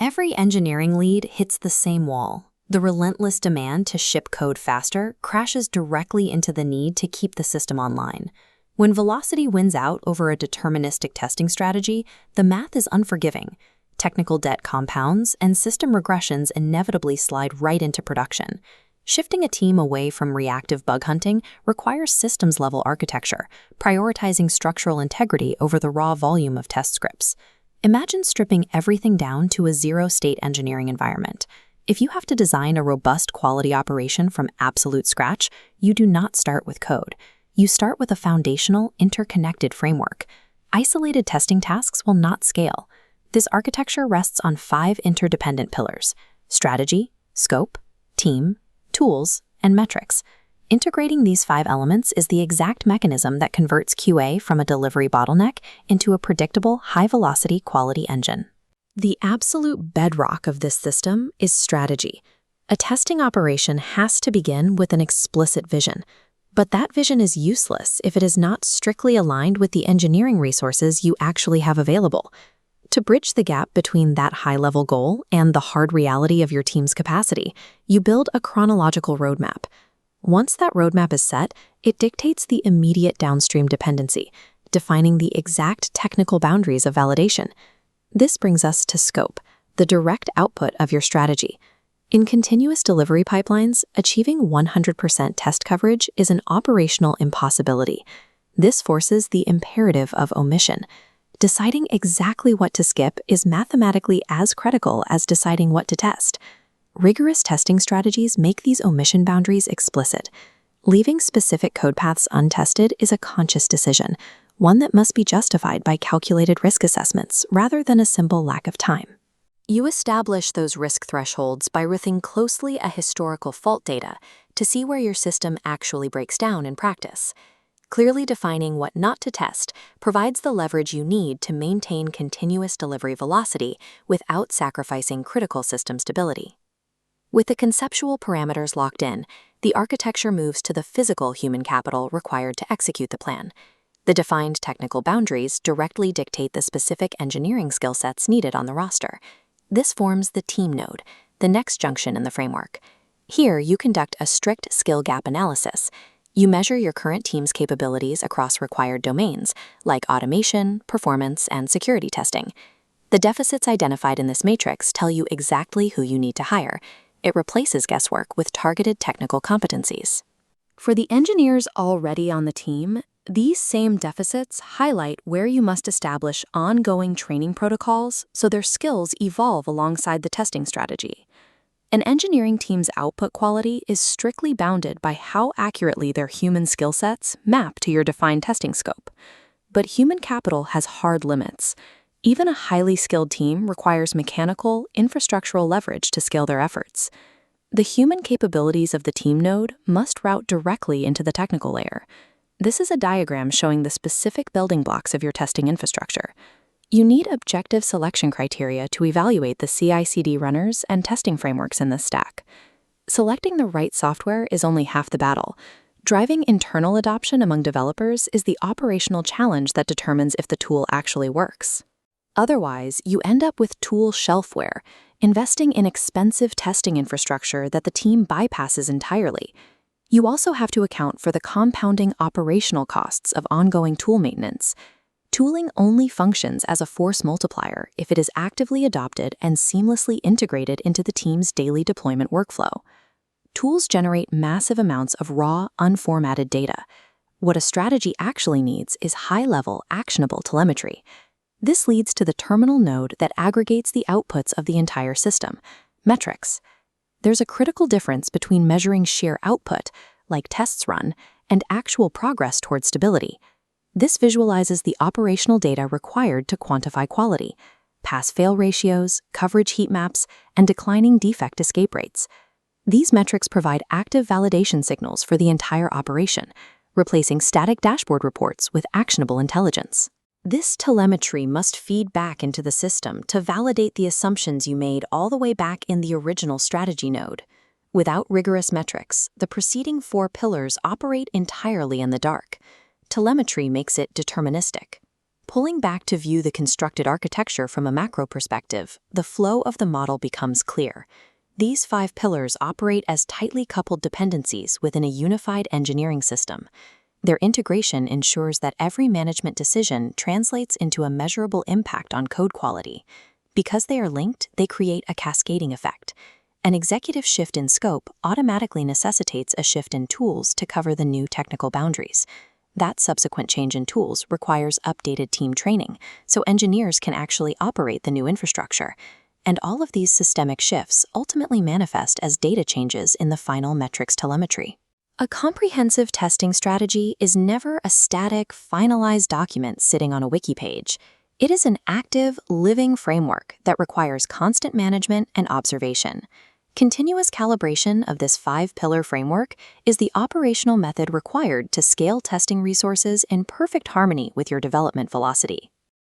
Every engineering lead hits the same wall. The relentless demand to ship code faster crashes directly into the need to keep the system online. When velocity wins out over a deterministic testing strategy, the math is unforgiving. Technical debt compounds, and system regressions inevitably slide right into production. Shifting a team away from reactive bug hunting requires systems-level architecture, prioritizing structural integrity over the raw volume of test scripts. Imagine stripping everything down to a zero-state engineering environment. If you have to design a robust quality operation from absolute scratch, you do not start with code. You start with a foundational, interconnected framework. Isolated testing tasks will not scale. This architecture rests on 5 interdependent pillars: strategy, scope, team, tools, and metrics. Integrating these 5 elements is the exact mechanism that converts QA from a delivery bottleneck into a predictable, high-velocity quality engine. The absolute bedrock of this system is strategy. A testing operation has to begin with an explicit vision, but that vision is useless if it is not strictly aligned with the engineering resources you actually have available. To bridge the gap between that high-level goal and the hard reality of your team's capacity, you build a chronological roadmap. Once that roadmap is set, it dictates the immediate downstream dependency, defining the exact technical boundaries of validation. This brings us to scope, the direct output of your strategy. In continuous delivery pipelines, achieving 100% test coverage is an operational impossibility. This forces the imperative of omission. Deciding exactly what to skip is mathematically as critical as deciding what to test. Rigorous testing strategies make these omission boundaries explicit. Leaving specific code paths untested is a conscious decision, one that must be justified by calculated risk assessments rather than a simple lack of time. You establish those risk thresholds by riffing closely at historical fault data to see where your system actually breaks down in practice. Clearly defining what not to test provides the leverage you need to maintain continuous delivery velocity without sacrificing critical system stability. With the conceptual parameters locked in, the architecture moves to the physical human capital required to execute the plan. The defined technical boundaries directly dictate the specific engineering skill sets needed on the roster. This forms the team node, the next junction in the framework. Here, you conduct a strict skill gap analysis. You measure your current team's capabilities across required domains, like automation, performance, and security testing. The deficits identified in this matrix tell you exactly who you need to hire. It replaces guesswork with targeted technical competencies. For the engineers already on the team, these same deficits highlight where you must establish ongoing training protocols so their skills evolve alongside the testing strategy. An engineering team's output quality is strictly bounded by how accurately their human skill sets map to your defined testing scope. But human capital has hard limits. Even a highly skilled team requires mechanical, infrastructural leverage to scale their efforts. The human capabilities of the team node must route directly into the technical layer. This is a diagram showing the specific building blocks of your testing infrastructure. You need objective selection criteria to evaluate the CI/CD runners and testing frameworks in this stack. Selecting the right software is only half the battle. Driving internal adoption among developers is the operational challenge that determines if the tool actually works. Otherwise, you end up with tool shelfware, investing in expensive testing infrastructure that the team bypasses entirely. You also have to account for the compounding operational costs of ongoing tool maintenance. Tooling only functions as a force multiplier if it is actively adopted and seamlessly integrated into the team's daily deployment workflow. Tools generate massive amounts of raw, unformatted data. What a strategy actually needs is high-level, actionable telemetry. This leads to the terminal node that aggregates the outputs of the entire system, metrics. There's a critical difference between measuring sheer output, like tests run, and actual progress toward stability. This visualizes the operational data required to quantify quality: pass-fail ratios, coverage heat maps, and declining defect escape rates. These metrics provide active validation signals for the entire operation, replacing static dashboard reports with actionable intelligence. This telemetry must feed back into the system to validate the assumptions you made all the way back in the original strategy node. Without rigorous metrics, the preceding 4 pillars operate entirely in the dark. Telemetry makes it deterministic. Pulling back to view the constructed architecture from a macro perspective, the flow of the model becomes clear. These 5 pillars operate as tightly coupled dependencies within a unified engineering system. Their integration ensures that every management decision translates into a measurable impact on code quality. Because they are linked, they create a cascading effect. An executive shift in scope automatically necessitates a shift in tools to cover the new technical boundaries. That subsequent change in tools requires updated team training, so engineers can actually operate the new infrastructure. And all of these systemic shifts ultimately manifest as data changes in the final metrics telemetry. A comprehensive testing strategy is never a static, finalized document sitting on a wiki page. It is an active, living framework that requires constant management and observation. Continuous calibration of this 5-pillar framework is the operational method required to scale testing resources in perfect harmony with your development velocity.